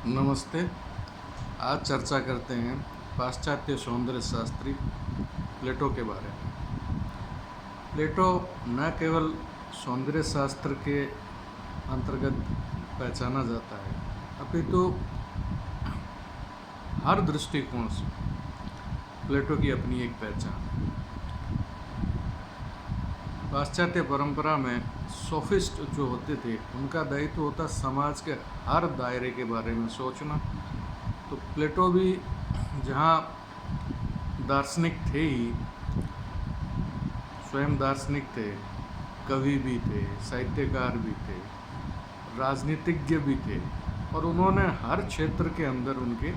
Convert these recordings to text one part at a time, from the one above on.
नमस्ते। आज चर्चा करते हैं पाश्चात्य सौंदर्य शास्त्री प्लेटो के बारे में। प्लेटो न केवल सौंदर्य शास्त्र के अंतर्गत पहचाना जाता है, अपितु हर दृष्टिकोण से प्लेटो की अपनी एक पहचान है। पाश्चात्य परंपरा में सोफिस्ट जो होते थे, उनका दायित्व होता समाज के हर दायरे के बारे में सोचना। तो प्लेटो भी जहाँ दार्शनिक थे ही, स्वयं दार्शनिक थे, कवि भी थे, साहित्यकार भी थे, राजनीतिज्ञ भी थे, और उन्होंने हर क्षेत्र के अंदर उनके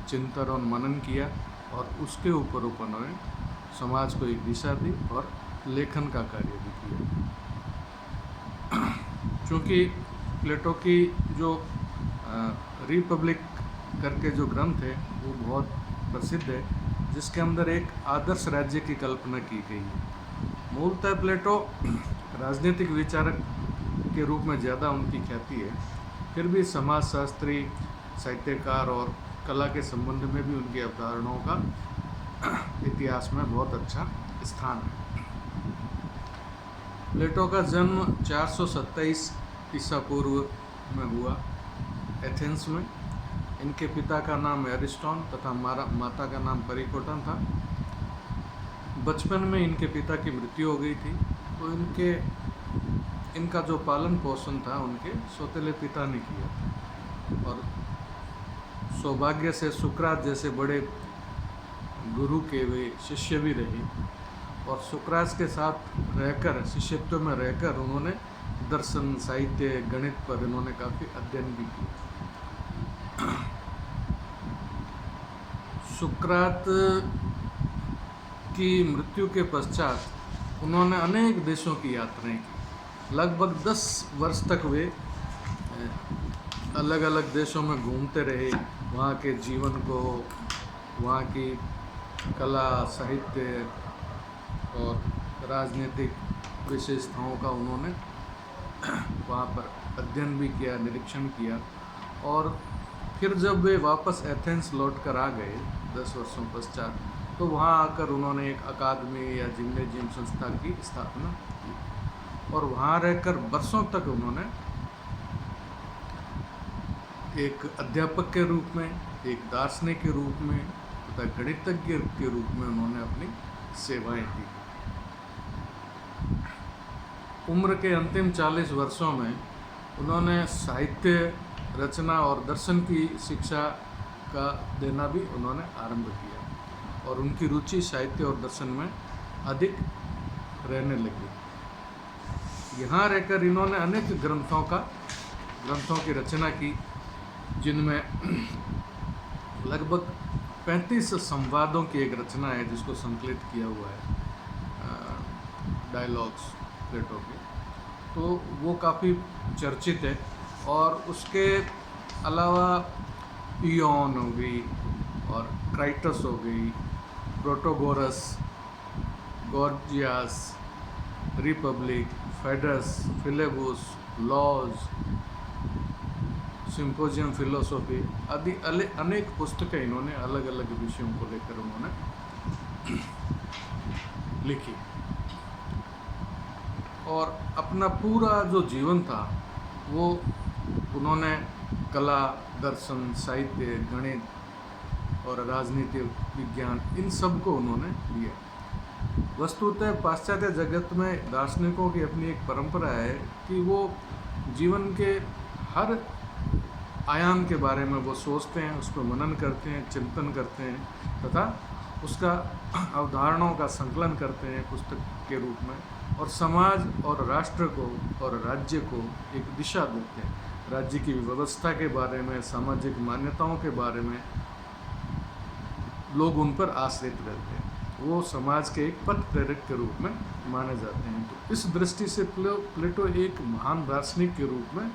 चिंतन और मनन किया और उसके ऊपर उन्होंने समाज को एक दिशा दी और लेखन का कार्य भी किया। चूँकि प्लेटो की जो रिपब्लिक करके जो ग्रंथ है वो बहुत प्रसिद्ध है, जिसके अंदर एक आदर्श राज्य की कल्पना की गई है। मूलतः प्लेटो राजनीतिक विचारक के रूप में ज़्यादा उनकी ख्याति है, फिर भी समाजशास्त्री, साहित्यकार और कला के संबंध में भी उनकी अवधारणाओं का इतिहास में बहुत अच्छा स्थान है। प्लेटो का जन्म 427 ईसा पूर्व में हुआ एथेंस में। इनके पिता का नाम एरिस्टॉन तथा माता का नाम परिकोटन था। बचपन में इनके पिता की मृत्यु हो गई थी, तो इनका जो पालन पोषण था उनके सौतेले पिता ने किया, और सौभाग्य से सुकरात जैसे बड़े गुरु के वे शिष्य भी रहे, और सुकरात के साथ रहकर, शिष्यत्व में रहकर उन्होंने दर्शन, साहित्य, गणित पर इन्होंने काफ़ी अध्ययन भी किया। सुकरात की मृत्यु के पश्चात उन्होंने अनेक देशों की यात्राएं की। लगभग 10 वर्ष तक वे अलग अलग देशों में घूमते रहे। वहाँ के जीवन को, वहाँ की कला, साहित्य और राजनीतिक विशेषताओं का उन्होंने वहाँ पर अध्ययन भी किया, निरीक्षण किया, और फिर जब वे वापस एथेंस लौट कर आ गए 10 वर्षों पश्चात, तो वहाँ आकर उन्होंने एक अकादमी या जिम्नेजियम संस्था की स्थापना की, और वहाँ रहकर वर्षों तक उन्होंने एक अध्यापक के रूप में, एक दार्शनिक के रूप में तथा गणितज्ञ के रूप में उन्होंने अपनी सेवाएं दी। उम्र के अंतिम 40 वर्षों में उन्होंने साहित्य रचना और दर्शन की शिक्षा का देना भी उन्होंने आरंभ किया, और उनकी रुचि साहित्य और दर्शन में अधिक रहने लगी। यहाँ रहकर इन्होंने अनेक ग्रंथों की रचना की, जिनमें लगभग 35 संवादों की एक रचना है जिसको संकलित किया हुआ है, डायलॉग्स प्लेटो के, तो वो काफ़ी चर्चित है। और उसके अलावा इयोन हो गई, और क्राइटस हो गई, प्रोटोगोरस, गॉर्जियास, रिपब्लिक, फेडस, फिलेबुस, लॉज, सिम्पोजियम फिलोसॉफी आदि अनेक पुस्तकें इन्होंने अलग अलग विषयों को लेकर उन्होंने लिखी, और अपना पूरा जो जीवन था वो उन्होंने कला, दर्शन, साहित्य, गणित और राजनीति विज्ञान, इन सब को उन्होंने दिया। वस्तुतः पाश्चात्य जगत में दार्शनिकों की अपनी एक परंपरा है कि वो जीवन के हर आयाम के बारे में वो सोचते हैं, उस पर मनन करते हैं, चिंतन करते हैं, तथा उसका अवधारणाओं का संकलन करते हैं पुस्तक के रूप में, और समाज और राष्ट्र को और राज्य को एक दिशा देते हैं। राज्य की व्यवस्था के बारे में, सामाजिक मान्यताओं के बारे में लोग उन पर आश्रित रहते हैं, वो समाज के एक पथ प्रेरक के रूप में माने जाते हैं। तो इस दृष्टि से प्लेटो एक महान दार्शनिक के रूप में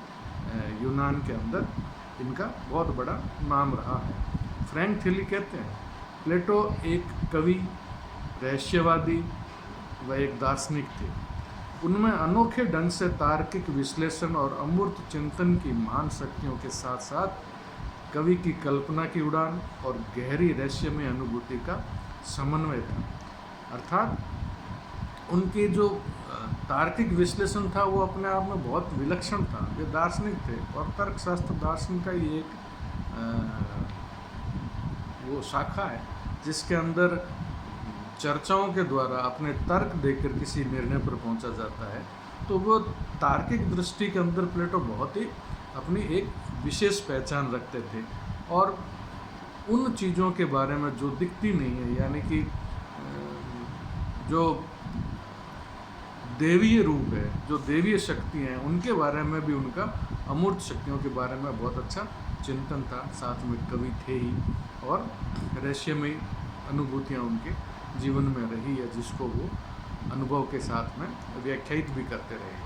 यूनान के अंदर इनका बहुत बड़ा नाम रहा है। फ्रैंक थिली कहते हैं, प्लेटो एक कवि, रहस्यवादी व एक दार्शनिक थे। उनमें अनोखे ढंग से तार्किक विश्लेषण और अमूर्त चिंतन की महान शक्तियों के साथ साथ कवि की कल्पना की उड़ान और गहरी रहस्यमय अनुभूति का समन्वय था। अर्थात उनके जो तार्किक विश्लेषण था वो अपने आप में बहुत विलक्षण था। वे दार्शनिक थे और तर्कशास्त्र दार्शनिक का ही एक वो शाखा है जिसके अंदर चर्चाओं के द्वारा अपने तर्क देकर किसी निर्णय पर पहुंचा जाता है। तो वो तार्किक दृष्टि के अंदर प्लेटो बहुत ही अपनी एक विशेष पहचान रखते थे और उन चीज़ों के बारे में जो दिखती नहीं है, यानी कि जो देवीय रूप है, जो देवीय शक्ति हैं, उनके बारे में भी उनका अमूर्त शक्तियों के बारे में बहुत अच्छा चिंतन था। साथ में कवि थे ही और रहस्यमय अनुभूतियाँ उनके जीवन में रही है जिसको वो अनुभव के साथ में व्याख्यायित भी करते रहे।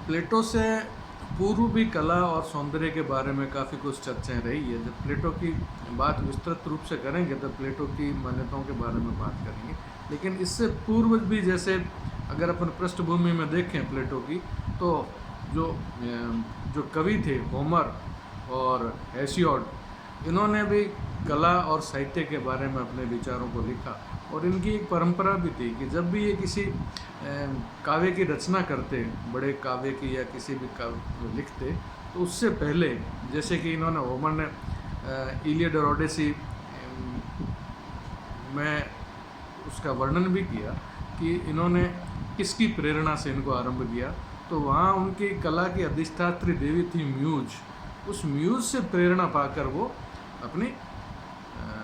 प्लेटो से पूर्व भी कला और सौंदर्य के बारे में काफ़ी कुछ चर्चाएं रही है। जब प्लेटो की बात विस्तृत रूप से करेंगे तो प्लेटो की मान्यताओं के बारे में बात करेंगे, लेकिन इससे पूर्व भी जैसे अगर अपन पृष्ठभूमि में देखें प्लेटो की, तो जो कवि थे होमर और हेसियोड, इन्होंने भी कला और साहित्य के बारे में अपने विचारों को लिखा और इनकी एक परंपरा भी थी कि जब भी ये किसी काव्य की रचना करते, बड़े काव्य की या किसी भी काव्य लिखते, तो उससे पहले जैसे कि इन्होंने होमर ने इलियड और ओडेसी में उसका वर्णन भी किया कि इन्होंने किसकी प्रेरणा से इनको आरंभ किया, तो वहाँ उनकी कला की अधिष्ठात्री देवी थी म्यूज। उस म्यूज से प्रेरणा पाकर वो अपनी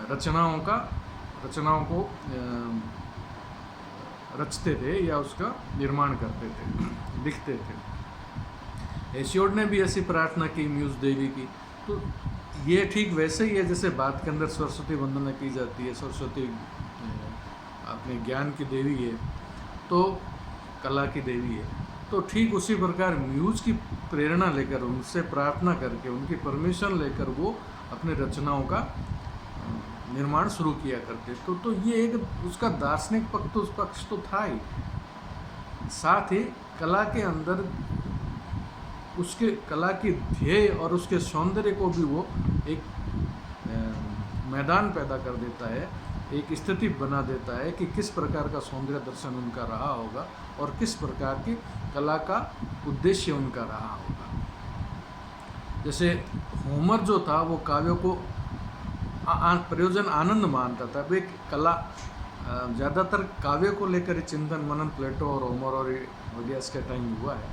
रचनाओं को रचते थे या उसका निर्माण करते थे, लिखते थे। हेसियोड ने भी ऐसी प्रार्थना की म्यूज देवी की। तो ये ठीक वैसे ही है जैसे बात के अंदर सरस्वती वंदना की जाती है, सरस्वती अपने ज्ञान की देवी है, तो कला की देवी है। तो ठीक उसी प्रकार म्यूज की प्रेरणा लेकर, उनसे प्रार्थना करके, उनकी परमिशन लेकर वो अपने रचनाओं का निर्माण शुरू किया करते। तो ये एक उसका दार्शनिक पक्ष तो था ही, साथ ही कला के अंदर उसके कला की ध्येय और उसके सौंदर्य को भी वो एक मैदान पैदा कर देता है, एक स्थिति बना देता है कि किस प्रकार का सौंदर्य दर्शन उनका रहा होगा और किस प्रकार की कला का उद्देश्य उनका रहा होगा। जैसे होमर जो था वो काव्यों को प्रयोजन आनंद मानता था। वे कला ज़्यादातर काव्य को लेकर चिंतन मनन प्लेटो और होमर और ओडियस के टाइम हुआ है।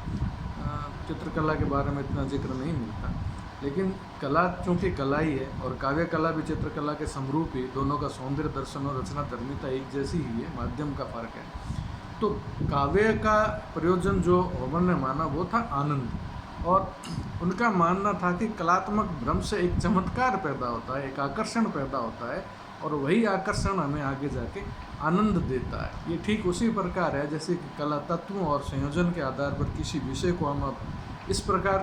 चित्रकला के बारे में इतना जिक्र नहीं मिलता, लेकिन कला चूँकि कला ही है और काव्य कला भी चित्रकला के समरूप ही, दोनों का सौंदर्य दर्शन और रचना धर्मिता एक जैसी ही है, माध्यम का फर्क है। तो काव्य का प्रयोजन जो होमर ने माना वो था आनंद, और उनका मानना था कि कलात्मक भ्रम से एक चमत्कार पैदा होता है, एक आकर्षण पैदा होता है और वही आकर्षण हमें आगे जाके आनंद देता है। ये ठीक उसी प्रकार है जैसे कि कला तत्वों और संयोजन के आधार पर किसी विषय को हम इस प्रकार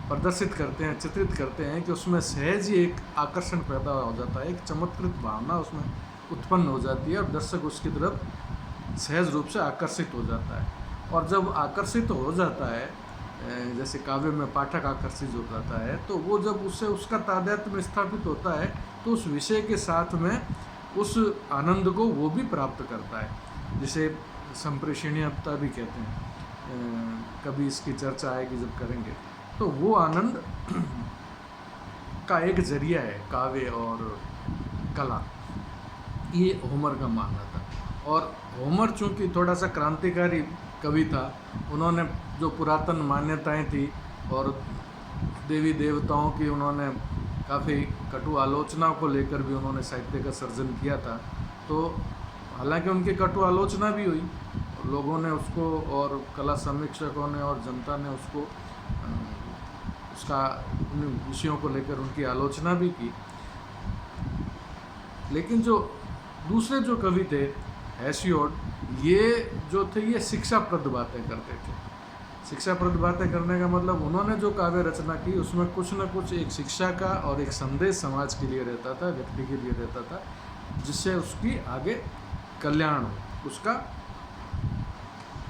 प्रदर्शित करते हैं, चित्रित करते हैं कि उसमें सहज ही एक आकर्षण पैदा हो जाता है, एक चमत्कृत भावना उसमें उत्पन्न हो जाती है और दर्शक उसकी तरफ सहज रूप से आकर्षित हो जाता है। और जब आकर्षित हो जाता है, जैसे काव्य में पाठक आकर्षित हो जाता है, तो वो जब उससे उसका तादात्म्य स्थापित होता है तो उस विषय के साथ में उस आनंद को वो भी प्राप्त करता है, जिसे संप्रेषणीयता भी कहते हैं। कभी इसकी चर्चा आएगी जब करेंगे। तो वो आनंद का एक जरिया है काव्य और कला, ये होमर का मानना था। और होमर चूँकि थोड़ा सा क्रांतिकारी कवि था, उन्होंने जो पुरातन मान्यताएं थी और देवी देवताओं की उन्होंने काफ़ी कटु आलोचना को लेकर भी उन्होंने साहित्य का सर्जन किया था। तो हालांकि उनकी कटु आलोचना भी हुई, लोगों ने उसको और कला समीक्षकों ने और जनता ने उसको उसका उन विषयों को लेकर उनकी आलोचना भी की। लेकिन जो दूसरे जो कवि थे हेसियोड, ये जो थे ये शिक्षाप्रद बातें करते थे। शिक्षाप्रद बातें करने का मतलब उन्होंने जो काव्य रचना की उसमें कुछ न कुछ एक शिक्षा का और एक संदेश समाज के लिए रहता था, व्यक्ति के लिए रहता था, जिससे उसकी आगे कल्याण हो, उसका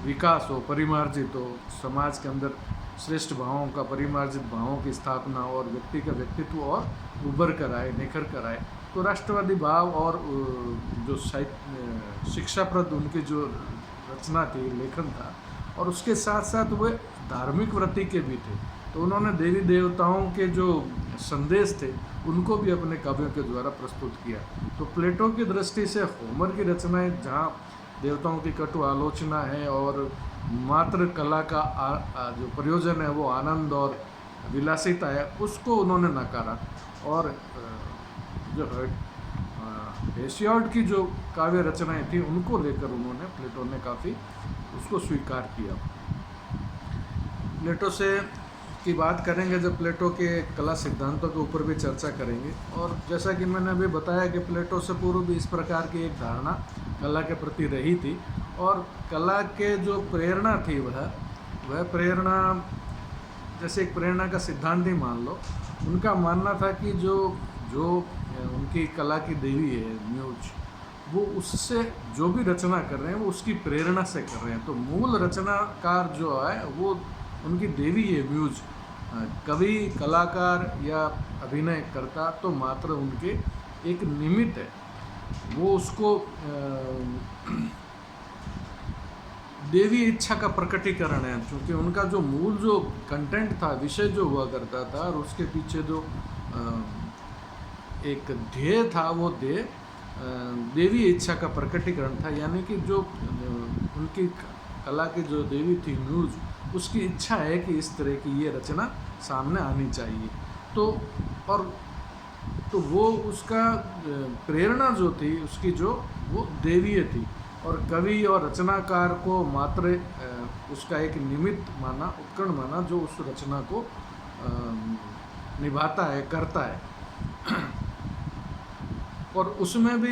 विकास हो, परिमार्जित हो, समाज के अंदर श्रेष्ठ भावों का, परिमार्जित भावों की स्थापना और व्यक्ति का व्यक्तित्व और उभर कर आए, निखर कर आए। तो राष्ट्रवादी भाव और जो साहित्य शिक्षाप्रद उनकी जो रचना थी, लेखन था, और उसके साथ साथ वे धार्मिक वृत्ति के भी थे। तो उन्होंने देवी देवताओं के जो संदेश थे उनको भी अपने काव्यों के द्वारा प्रस्तुत किया। तो प्लेटो की दृष्टि से होमर की रचनाएं जहाँ देवताओं की कटु आलोचना है और मात्र कला का जो प्रयोजन है वो आनंद और विलासिता है, उसको उन्होंने नकारा। और जो हेसियॉड की जो काव्य रचनाएं थी उनको लेकर उन्होंने, प्लेटो ने काफ़ी उसको स्वीकार किया। प्लेटो से की बात करेंगे जब प्लेटो के कला सिद्धांतों के ऊपर भी चर्चा करेंगे। और जैसा कि मैंने अभी बताया कि प्लेटो से पूर्व भी इस प्रकार की एक धारणा कला के प्रति रही थी, और कला के जो प्रेरणा थी वह प्रेरणा जैसे एक प्रेरणा का सिद्धांत ही मान लो। उनका मानना था कि जो उनकी कला की देवी है म्यूज, वो उससे जो भी रचना कर रहे हैं वो उसकी प्रेरणा से कर रहे हैं। तो मूल रचनाकार जो है वो उनकी देवी है म्यूज। कवि, कलाकार या अभिनय करता तो मात्र उनके एक निमित्त है, वो उसको देवी इच्छा का प्रकटीकरण है। क्योंकि उनका जो मूल जो कंटेंट था, विषय जो हुआ करता था, और उसके पीछे जो एक ध्येय था, वो ध्येय देवी इच्छा का प्रकटीकरण था। यानी कि जो उनकी कला की जो देवी थी म्यूज, उसकी इच्छा है कि इस तरह की ये रचना सामने आनी चाहिए। तो वो उसका प्रेरणा जो थी उसकी जो वो देवीय थी, और कवि और रचनाकार को मात्र उसका एक निमित्त माना, उपकरण माना, जो उस रचना को निभाता है, करता है। और उसमें भी